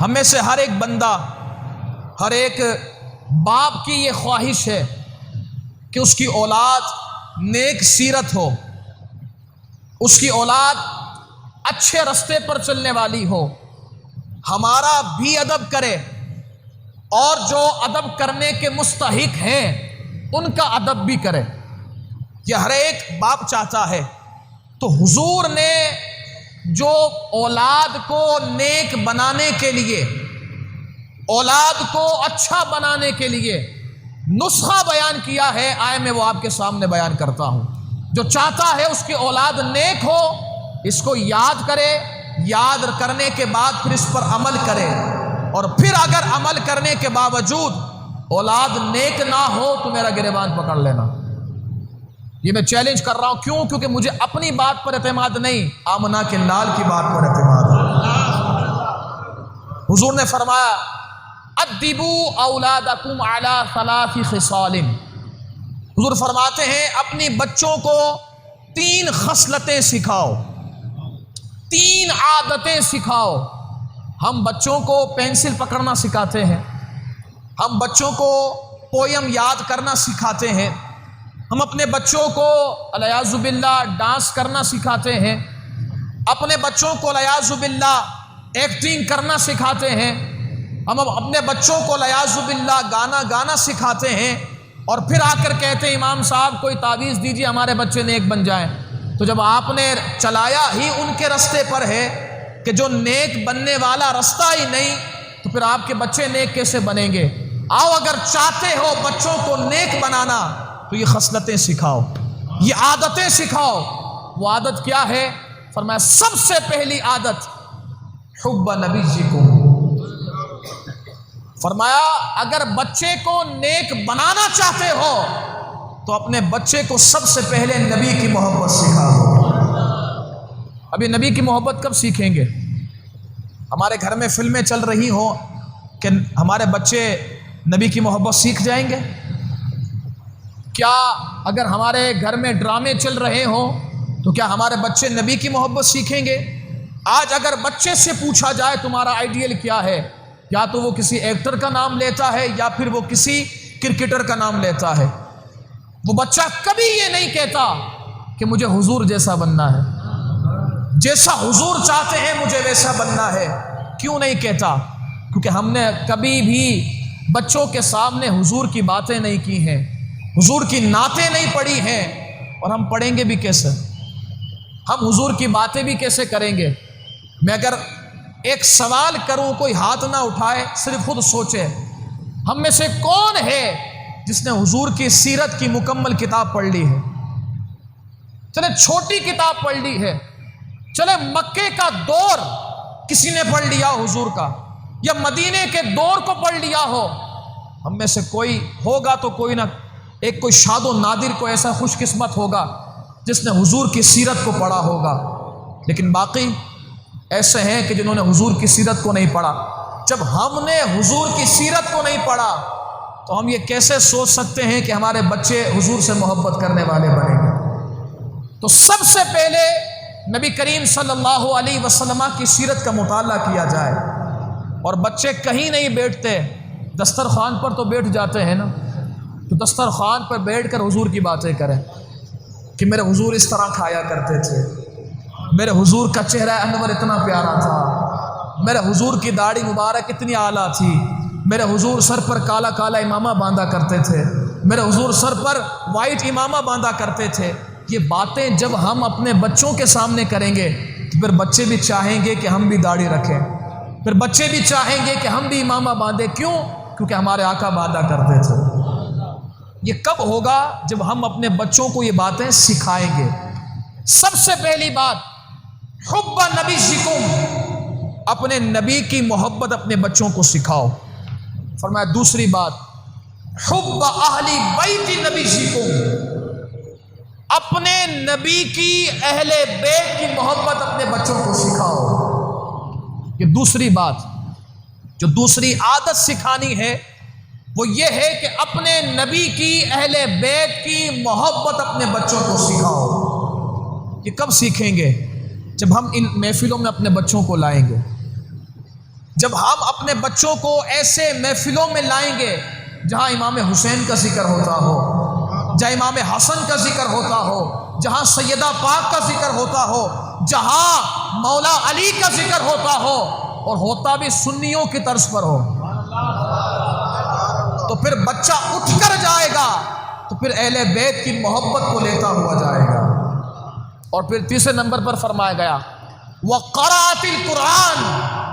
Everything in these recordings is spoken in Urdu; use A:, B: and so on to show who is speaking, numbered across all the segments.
A: ہم میں سے ہر ایک بندہ، ہر ایک باپ کی یہ خواہش ہے کہ اس کی اولاد نیک سیرت ہو، اس کی اولاد اچھے رستے پر چلنے والی ہو، ہمارا بھی ادب کرے اور جو ادب کرنے کے مستحق ہیں ان کا ادب بھی کرے۔ یہ ہر ایک باپ چاہتا ہے۔ تو حضور نے جو اولاد کو نیک بنانے کے لیے، اولاد کو اچھا بنانے کے لیے نسخہ بیان کیا ہے، آئے میں وہ آپ کے سامنے بیان کرتا ہوں۔ جو چاہتا ہے اس کی اولاد نیک ہو، اس کو یاد کرے، یاد کرنے کے بعد پھر اس پر عمل کرے، اور پھر اگر عمل کرنے کے باوجود اولاد نیک نہ ہو تو میرا گریبان پکڑ لینا۔ یہ میں چیلنج کر رہا ہوں، کیوں؟ کیونکہ مجھے اپنی بات پر اعتماد نہیں، آمنہ کے لال کی بات پر اعتماد ہے۔ حضور نے فرمایا ادبوا اولادکم علی ثلاث خصال۔ حضور فرماتے ہیں اپنی بچوں کو 3 خصلتیں سکھاؤ، 3 عادتیں سکھاؤ۔ ہم بچوں کو پینسل پکڑنا سکھاتے ہیں، ہم بچوں کو پویم یاد کرنا سکھاتے ہیں، ہم اپنے بچوں کو الیاذ باللہ ڈانس کرنا سکھاتے ہیں، اپنے بچوں کو الیاذ باللہ ایکٹنگ کرنا سکھاتے ہیں، ہم اپنے بچوں کو الیاذ باللہ گانا گانا سکھاتے ہیں، اور پھر آ کر کہتے ہیں امام صاحب کوئی تعویذ دیجیے ہمارے بچے نیک بن جائیں۔ تو جب آپ نے چلایا ہی ان کے رستے پر ہے کہ جو نیک بننے والا رستہ ہی نہیں، تو پھر آپ کے بچے نیک کیسے بنیں گے؟ آؤ اگر چاہتے ہو بچوں کو نیک بنانا تو یہ خصلتیں سکھاؤ، یہ عادتیں سکھاؤ۔ وہ عادت کیا ہے؟ فرمایا سب سے پہلی عادت حب نبیکم۔ فرمایا اگر بچے کو نیک بنانا چاہتے ہو تو اپنے بچے کو سب سے پہلے نبی کی محبت سکھاؤ۔ ابھی نبی کی محبت کب سیکھیں گے؟ ہمارے گھر میں فلمیں چل رہی ہوں کہ ہمارے بچے نبی کی محبت سیکھ جائیں گے؟ کیا اگر ہمارے گھر میں ڈرامے چل رہے ہوں تو کیا ہمارے بچے نبی کی محبت سیکھیں گے؟ آج اگر بچے سے پوچھا جائے تمہارا آئیڈیل کیا ہے، یا تو وہ کسی ایکٹر کا نام لیتا ہے یا پھر وہ کسی کرکٹر کا نام لیتا ہے۔ وہ بچہ کبھی یہ نہیں کہتا کہ مجھے حضور جیسا بننا ہے، جیسا حضور چاہتے ہیں مجھے ویسا بننا ہے۔ کیوں نہیں کہتا؟ کیونکہ ہم نے کبھی بھی بچوں کے سامنے حضور کی باتیں نہیں کی ہیں، حضور کی نعتیں نہیں پڑھی ہیں، اور ہم پڑھیں گے بھی کیسے؟ ہم حضور کی باتیں بھی کیسے کریں گے؟ میں اگر ایک سوال کروں، کوئی ہاتھ نہ اٹھائے، صرف خود سوچے، ہم میں سے کون ہے جس نے حضور کی سیرت کی مکمل کتاب پڑھ لی ہے؟ چلے چھوٹی کتاب پڑھ لی ہے، چلے مکے کا دور کسی نے پڑھ لیا حضور کا، یا مدینے کے دور کو پڑھ لیا ہو۔ ہم میں سے کوئی ہوگا تو کوئی نہ ایک کوئی شاد و نادر کو ایسا خوش قسمت ہوگا جس نے حضور کی سیرت کو پڑھا ہوگا، لیکن باقی ایسے ہیں کہ جنہوں نے حضور کی سیرت کو نہیں پڑھا۔ جب ہم نے حضور کی سیرت کو نہیں پڑھا تو ہم یہ کیسے سوچ سکتے ہیں کہ ہمارے بچے حضور سے محبت کرنے والے بنیں گے؟ تو سب سے پہلے نبی کریم صلی اللہ علیہ وسلم کی سیرت کا مطالعہ کیا جائے۔ اور بچے کہیں نہیں بیٹھتے، دسترخوان پر تو بیٹھ جاتے ہیں نا، تو دسترخوان پر بیٹھ کر حضور کی باتیں کریں کہ میرے حضور اس طرح کھایا کرتے تھے، میرے حضور کا چہرہ انور اتنا پیارا تھا، میرے حضور کی داڑھی مبارک اتنی اعلیٰ تھی، میرے حضور سر پر کالا کالا امامہ باندھا کرتے تھے، میرے حضور سر پر وائٹ امامہ باندھا کرتے تھے۔ یہ باتیں جب ہم اپنے بچوں کے سامنے کریں گے تو پھر بچے بھی چاہیں گے کہ ہم بھی داڑھی رکھیں، پھر بچے بھی چاہیں گے کہ ہم بھی امامہ باندھیں۔ کیوں؟ کیونکہ ہمارے آقا باندھا کرتے تھے۔ یہ کب ہوگا؟ جب ہم اپنے بچوں کو یہ باتیں سکھائیں گے۔ سب سے پہلی بات حب نبیکم، اپنے نبی کی محبت اپنے بچوں کو سکھاؤ۔ فرمایا دوسری بات حب اہل بیت نبیکم، اپنے نبی کی اہل بیت کی محبت اپنے بچوں کو سکھاؤ۔ یہ دوسری بات، جو دوسری عادت سکھانی ہے وہ یہ ہے کہ اپنے نبی کی اہل بیت کی محبت اپنے بچوں کو سکھاؤ۔ یہ کب سیکھیں گے؟ جب ہم ان محفلوں میں اپنے بچوں کو لائیں گے۔ جب ہم اپنے بچوں کو ایسے محفلوں میں لائیں گے جہاں امام حسین کا ذکر ہوتا ہو، جہاں امام حسن کا ذکر ہوتا ہو، جہاں سیدہ پاک کا ذکر ہوتا ہو، جہاں مولا علی کا ذکر ہوتا ہو، اور ہوتا بھی سنیوں کی طرز پر ہو، تو پھر بچہ اٹھ کر جائے گا، تو پھر اہل بیت کی محبت کو لیتا ہوا جائے گا۔ اور پھر تیسرے نمبر پر فرمایا گیا وَقَرَأَتِ الْقُرْآنِ،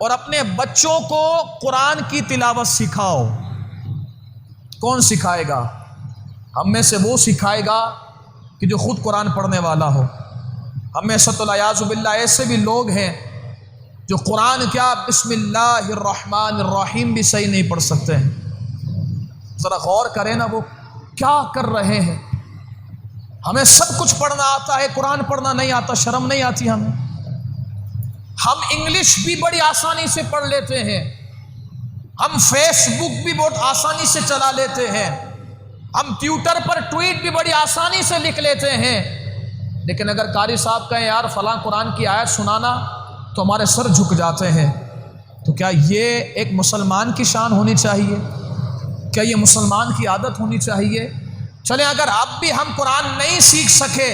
A: اور اپنے بچوں کو قرآن کی تلاوت سکھاؤ۔ کون سکھائے گا؟ ہم میں سے وہ سکھائے گا کہ جو خود قرآن پڑھنے والا ہو۔ ہم میں ست العیاذ باللہ ایسے بھی لوگ ہیں جو قرآن کیا بسم اللہ الرحمن الرحیم بھی صحیح نہیں پڑھ سکتے ہیں۔ ذرا غور کریں نا وہ کیا کر رہے ہیں۔ ہمیں سب کچھ پڑھنا آتا ہے، قرآن پڑھنا نہیں آتا، شرم نہیں آتی ہمیں۔ ہم انگلش بھی بڑی آسانی سے پڑھ لیتے ہیں، ہم فیس بک بھی بہت آسانی سے چلا لیتے ہیں، ہم ٹویٹر پر ٹویٹ بھی بڑی آسانی سے لکھ لیتے ہیں، لیکن اگر قاری صاحب کہیں یار فلاں قرآن کی آیت سنانا تو ہمارے سر جھک جاتے ہیں۔ تو کیا یہ ایک مسلمان کی شان ہونی چاہیے؟ کیا یہ مسلمان کی عادت ہونی چاہیے؟ چلیں اگر اب بھی ہم قرآن نہیں سیکھ سکے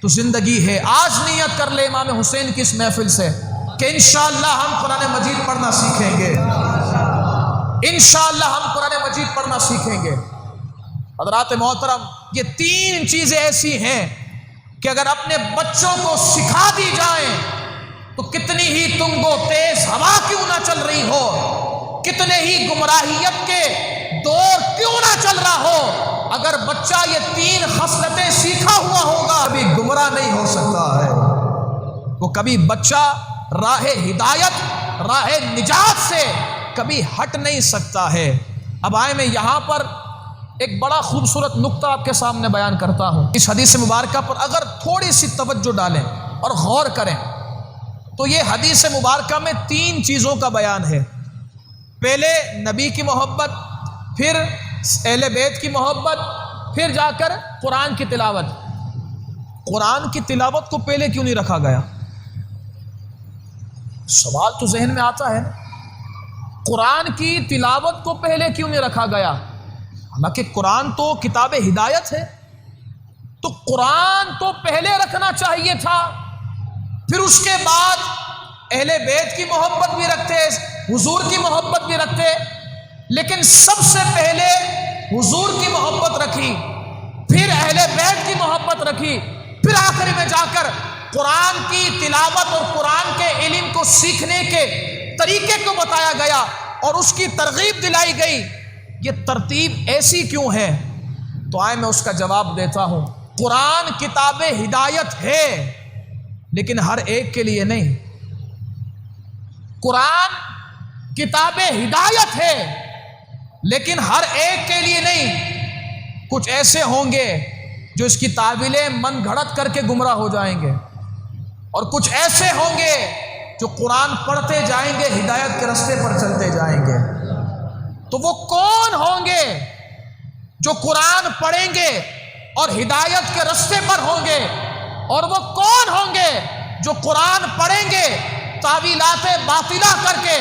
A: تو زندگی ہے، آج نیت کر لے امام حسین کی اس محفل سے کہ انشاءاللہ ہم قرآن مجید پڑھنا سیکھیں گے، انشاءاللہ ہم قرآن مجید پڑھنا سیکھیں گے۔ حضرات محترم، یہ تین چیزیں ایسی ہیں کہ اگر اپنے بچوں کو سکھا دی جائیں تو کتنی ہی تنگ و تیز ہوا کیوں نہ چل رہی ہو، کتنے ہی گمراہیت کے دور کیوں نہ چل رہا ہو، اگر بچہ یہ تین خصلتیں سیکھا ہوا ہوگا کبھی گمراہ نہیں ہو سکتا ہے، وہ کبھی بچہ راہ ہدایت راہ نجات سے کبھی ہٹ نہیں سکتا ہے۔ اب آئے میں یہاں پر ایک بڑا خوبصورت نقطہ آپ کے سامنے بیان کرتا ہوں۔ اس حدیث مبارکہ پر اگر تھوڑی سی توجہ ڈالیں اور غور کریں تو یہ حدیث مبارکہ میں تین چیزوں کا بیان ہے۔ پہلے نبی کی محبت، پھر اہل بیت کی محبت، پھر جا کر قرآن کی تلاوت۔ قرآن کی تلاوت کو پہلے کیوں نہیں رکھا گیا؟ سوال تو ذہن میں آتا ہے، قرآن کی تلاوت کو پہلے کیوں نہیں رکھا گیا؟ حالانکہ قرآن تو کتاب ہدایت ہے، تو قرآن تو پہلے رکھنا چاہیے تھا، پھر اس کے بعد اہل بیت کی محبت بھی رکھتے، حضور کی محبت بھی رکھتے، لیکن سب سے پہلے حضور کی محبت رکھی، پھر اہل بیت کی محبت رکھی، پھر آخری میں جا کر قرآن کی تلاوت اور قرآن کے علم کو سیکھنے کے طریقے کو بتایا گیا اور اس کی ترغیب دلائی گئی۔ یہ ترتیب ایسی کیوں ہے؟ تو آئے میں اس کا جواب دیتا ہوں۔ قرآن کتاب ہدایت ہے لیکن ہر ایک کے لیے نہیں۔ قرآن کتاب ہدایت ہے لیکن ہر ایک کے لیے نہیں۔ کچھ ایسے ہوں گے جو اس کی تعویلیں من گھڑت کر کے گمراہ ہو جائیں گے، اور کچھ ایسے ہوں گے جو قرآن پڑھتے جائیں گے، ہدایت کے راستے پر چلتے جائیں گے۔ تو وہ کون ہوں گے جو قرآن پڑھیں گے اور ہدایت کے راستے پر ہوں گے، اور وہ کون ہوں گے جو قرآن پڑھیں گے تعویلات باطلہ کر کے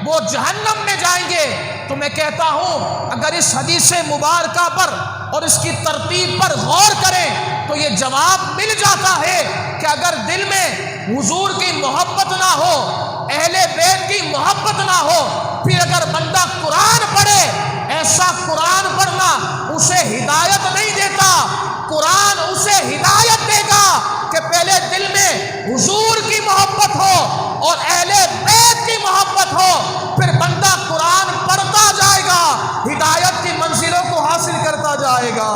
A: وہ جہنم میں جائیں گے؟ تو میں کہتا ہوں اگر اس حدیث مبارکہ پر اور اس کی ترتیب پر غور کریں تو یہ جواب مل جاتا ہے کہ اگر دل میں حضور کی محبت نہ ہو، اہل بیت کی محبت نہ ہو، پھر اگر بندہ قرآن پڑھے، ایسا قرآن پڑھنا اسے ہدایت نہیں دیتا۔ قرآن اسے ہدایت دے گا کہ پہلے دل میں حضور کی محبت ہو اور اہل بیت کی محبت ہو، پھر بندہ قرآن پڑھتا جائے گا، ہدایت کی منزلوں کو حاصل کرتا جائے گا۔